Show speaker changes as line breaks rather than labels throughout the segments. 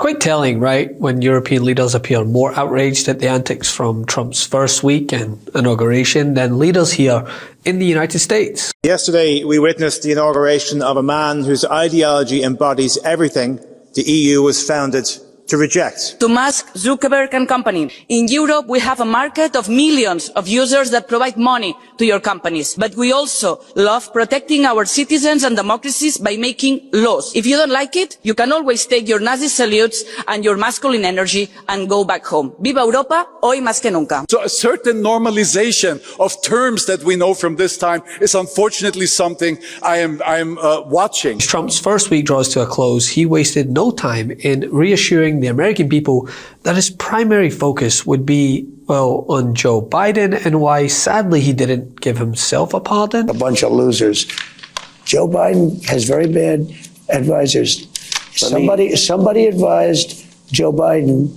quite telling, right, when European leaders appear more outraged at the antics from Trump's first week and inauguration than leaders here in the United States.
Yesterday, we witnessed the inauguration of a man whose ideology embodies everything the EU was founded to reject.
To Musk, Zuckerberg and company. In Europe, we have a market of millions of users that provide money to your companies. But we also love protecting our citizens and democracies by making laws. If you don't like it, you can always take your Nazi salutes and your masculine energy and go back home. Viva Europa, hoy más que nunca.
So a certain normalization of terms that we know from this time is unfortunately something I'm watching.
As Trump's first week draws to a close, he wasted no time in reassuring the American people that his primary focus would be, well, on Joe Biden and why, sadly, he didn't give himself a pardon.
A bunch of losers. Joe Biden has very bad advisors. Somebody advised Joe Biden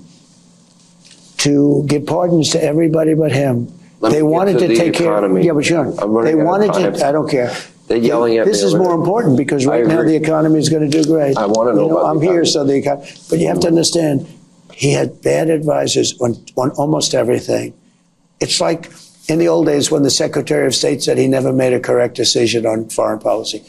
to give pardons to everybody but him. They wanted to take care of, yeah, but Sean, they wanted to, I don't care.
They're yelling at me.
This is more important because right now the economy is going to do great.
I want to know about
I'm here, so the economy. But you have to understand, he had bad advisors on almost everything. It's like in the old days when the Secretary of State said he never made a correct decision on foreign policy.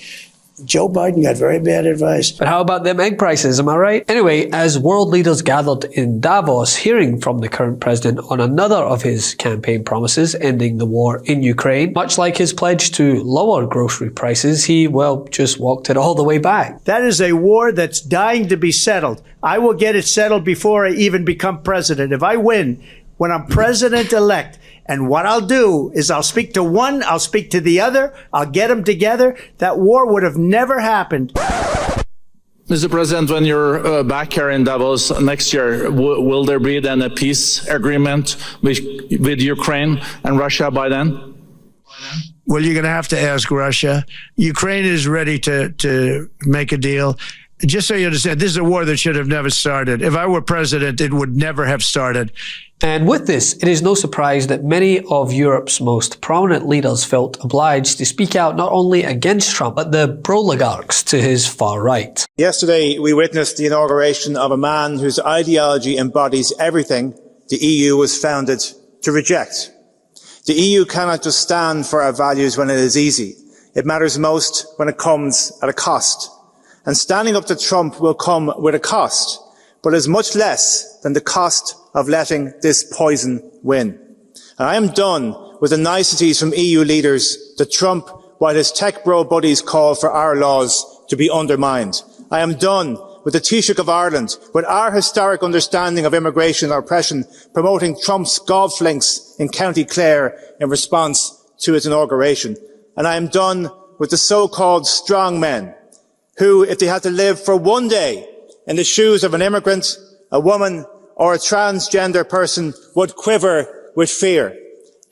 Joe Biden got very bad advice.
But how about them egg prices, am I right? Anyway, as world leaders gathered in Davos hearing from the current president on another of his campaign promises, ending the war in Ukraine, much like his pledge to lower grocery prices, he, well, just walked it all the way back.
That is a war that's dying to be settled. I will get it settled before I even become president. If I win, when I'm president-elect, and what I'll do is I'll speak to one, I'll speak to the other, I'll get them together. That war would have never happened.
Mr. President, when you're back here in Davos next year, will there be then a peace agreement with Ukraine and Russia by then?
Well, you're going to have to ask Russia. Ukraine is ready to make a deal. Just so you understand, this is a war that should have never started. If I were president, it would never have started.
And with this, it is no surprise that many of Europe's most prominent leaders felt obliged to speak out not only against Trump, but the proligarchs to his far right.
Yesterday, we witnessed the inauguration of a man whose ideology embodies everything the EU was founded to reject. The EU cannot just stand for our values when it is easy. It matters most when it comes at a cost. And standing up to Trump will come with a cost, but is much less than the cost of letting this poison win. And I am done with the niceties from EU leaders that Trump, while his tech bro buddies call for our laws to be undermined. I am done with the Taoiseach of Ireland, with our historic understanding of immigration and oppression, promoting Trump's golf links in County Clare in response to its inauguration. And I am done with the so-called strong men who, if they had to live for one day in the shoes of an immigrant, a woman, or a transgender person, would quiver with fear.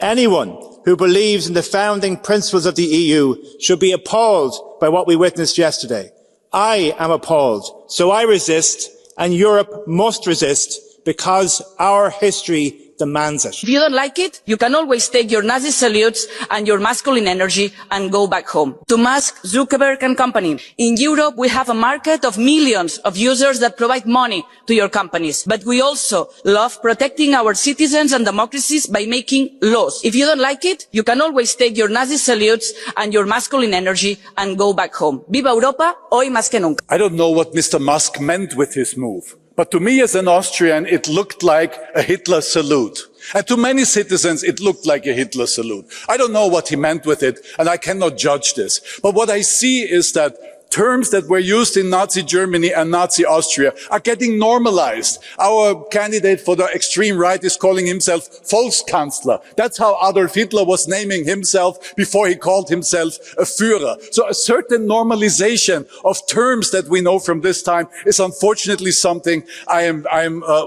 Anyone who believes in the founding principles of the EU should be appalled by what we witnessed yesterday. I am appalled, so I resist, and Europe must resist, because our history demands it.
If you don't like it, you can always take your Nazi salutes and your masculine energy and go back home. To Musk, Zuckerberg and company. In Europe, we have a market of millions of users that provide money to your companies. But we also love protecting our citizens and democracies by making laws. If you don't like it, you can always take your Nazi salutes and your masculine energy and go back home. Viva Europa, hoy más que nunca.
I don't know what Mr. Musk meant with his move. But to me as an Austrian, it looked like a Hitler salute. And to many citizens, it looked like a Hitler salute. I don't know what he meant with it, and I cannot judge this. But what I see is that terms that were used in Nazi Germany and Nazi Austria are getting normalized. Our candidate for the extreme right is calling himself Volkskanzler. That's how Adolf Hitler was naming himself before he called himself a Führer. So a certain normalization of terms that we know from this time is unfortunately something I'm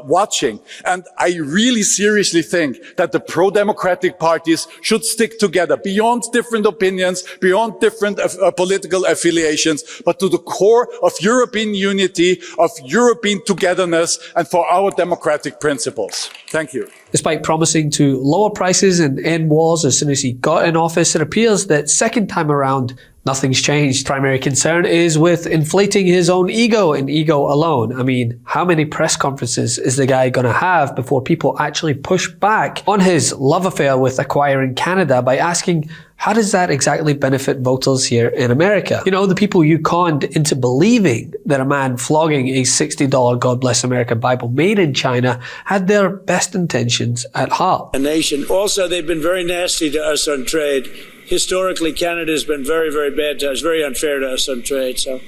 watching. And I really seriously think that the pro-democratic parties should stick together beyond different opinions, beyond different political affiliations, but to the core of European unity, of European togetherness, and for our democratic principles. Thank you.
Despite promising to lower prices and end wars as soon as he got in office, it appears that second time around, Nothing's changed. Primary concern is with inflating his own ego and ego alone. I mean, how many press conferences is the guy going to have before people actually push back on his love affair with acquiring Canada by asking, how does that exactly benefit voters here in America? You know, the people you conned into believing that a man flogging a $60 God Bless America Bible made in China had their best intentions at heart.
A nation. Also, they've been very nasty to us on trade. Historically, Canada has been very, very bad to us, very unfair to us on trade. So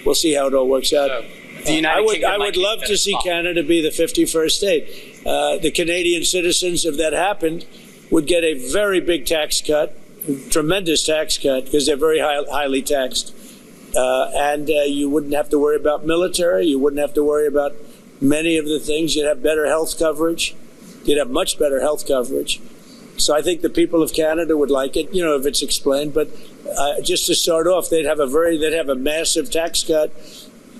we'll see how it all works out. I would love to see Canada be the 51st state. The Canadian citizens, if that happened, would get a very big tax cut, tremendous tax cut, because they're very highly taxed. And you wouldn't have to worry about military. You wouldn't have to worry about many of the things. You'd have better health coverage. You'd have much better health coverage. So I think the people of Canada would like it, you know, if it's explained. But just to start off, they'd have a massive tax cut,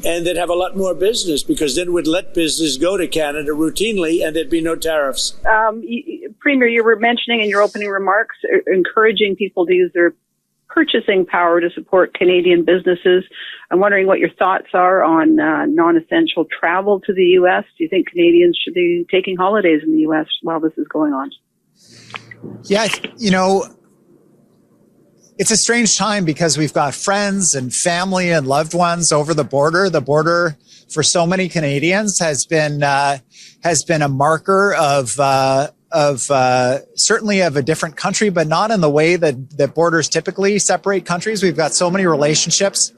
and they'd have a lot more business, because then we'd let business go to Canada routinely, and there'd be no tariffs.
Premier, you were mentioning in your opening remarks, encouraging people to use their purchasing power to support Canadian businesses. I'm wondering what your thoughts are on non-essential travel to the U.S. Do you think Canadians should be taking holidays in the U.S. while this is going on?
Yeah, you know, it's a strange time because we've got friends and family and loved ones over the border. The border for so many Canadians has been a marker of certainly of a different country, but not in the way that borders typically separate countries. We've got so many relationships,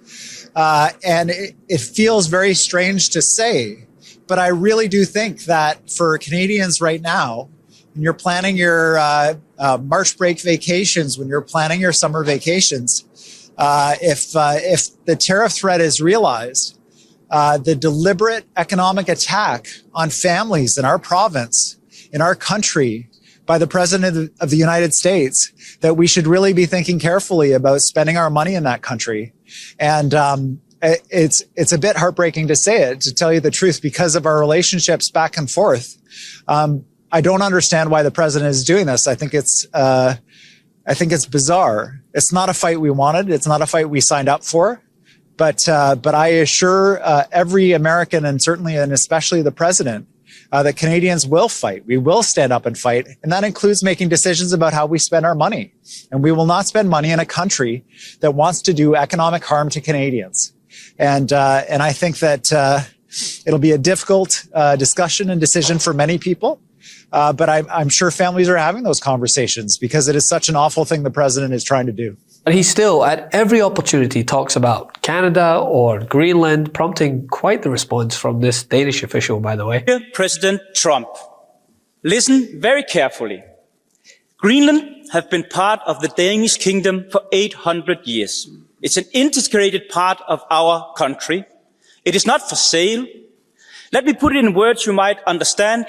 and it feels very strange to say, but I really do think that for Canadians right now, when you're planning your March break vacations, when you're planning your summer vacations, if the tariff threat is realized, the deliberate economic attack on families in our province, in our country, by the President of the United States, that we should really be thinking carefully about spending our money in that country. And it's a bit heartbreaking to say it, to tell you the truth, because of our relationships back and forth. I don't understand why the president is doing this. I think it's bizarre. It's not a fight we wanted. It's not a fight we signed up for. But I assure every American, and certainly and especially the president, that Canadians will fight. We will stand up and fight, and that includes making decisions about how we spend our money. And we will not spend money in a country that wants to do economic harm to Canadians. And I think that it'll be a difficult discussion and decision for many people. But I'm sure families are having those conversations, because it is such an awful thing the president is trying to do.
But he still, at every opportunity, talks about Canada or Greenland, prompting quite the response from this Danish official, by the way.
President Trump, listen very carefully. Greenland have been part of the Danish kingdom for 800 years. It's an integrated part of our country. It is not for sale. Let me put it in words you might understand.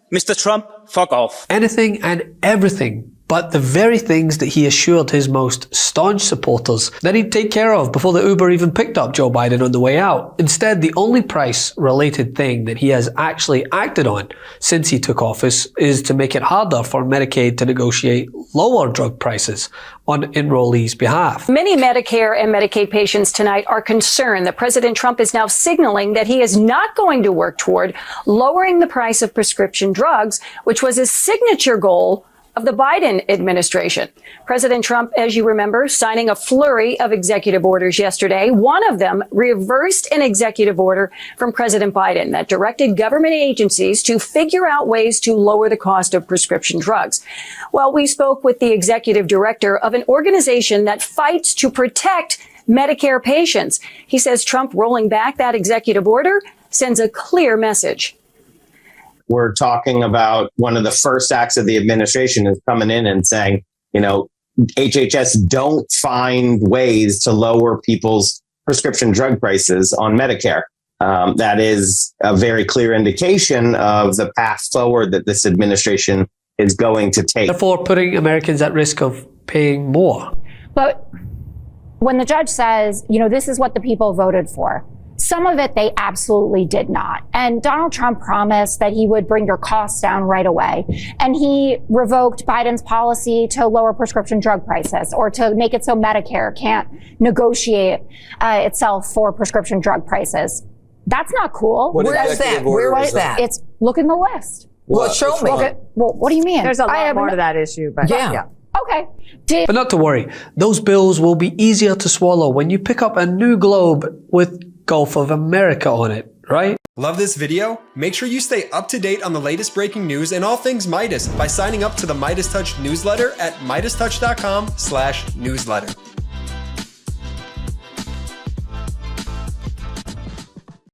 Mr. Trump, fuck off.
Anything and everything but the very things that he assured his most staunch supporters that he'd take care of before the Uber even picked up Joe Biden on the way out. Instead, the only price-related thing that he has actually acted on since he took office is to make it harder for Medicaid to negotiate lower drug prices on enrollees' behalf.
Many Medicare and Medicaid patients tonight are concerned that President Trump is now signaling that he is not going to work toward lowering the price of prescription drugs, which was his signature goal of the Biden administration. President Trump, as you remember, signing a flurry of executive orders yesterday. One of them reversed an executive order from President Biden that directed government agencies to figure out ways to lower the cost of prescription drugs. Well, we spoke with the executive director of an organization that fights to protect Medicare patients. He says Trump rolling back that executive order sends a clear message.
We're talking about one of the first acts of the administration is coming in and saying, you know, HHS don't find ways to lower people's prescription drug prices on Medicare. That is a very clear indication of the path forward that this administration is going to take.
Therefore, putting Americans at risk of paying more.
But when the judge says, you know, this is what the people voted for,
Some of it they absolutely did not. And Donald Trump promised that he would bring your costs down right away. And he revoked Biden's policy to lower prescription drug prices, or to make it so Medicare can't negotiate itself for prescription drug prices. That's not cool.
Where is that? Where is that?
It's, look in the list.
Well, show me.
Well, what do you mean?
There's a lot more to that issue, but yeah.
Okay.
But not to worry, those bills will be easier to swallow when you pick up a new globe with Gulf of America on it, right?
Love this video? Make sure you stay up to date on the latest breaking news and all things Midas by signing up to the MeidasTouch newsletter at MeidasTouch.com/newsletter.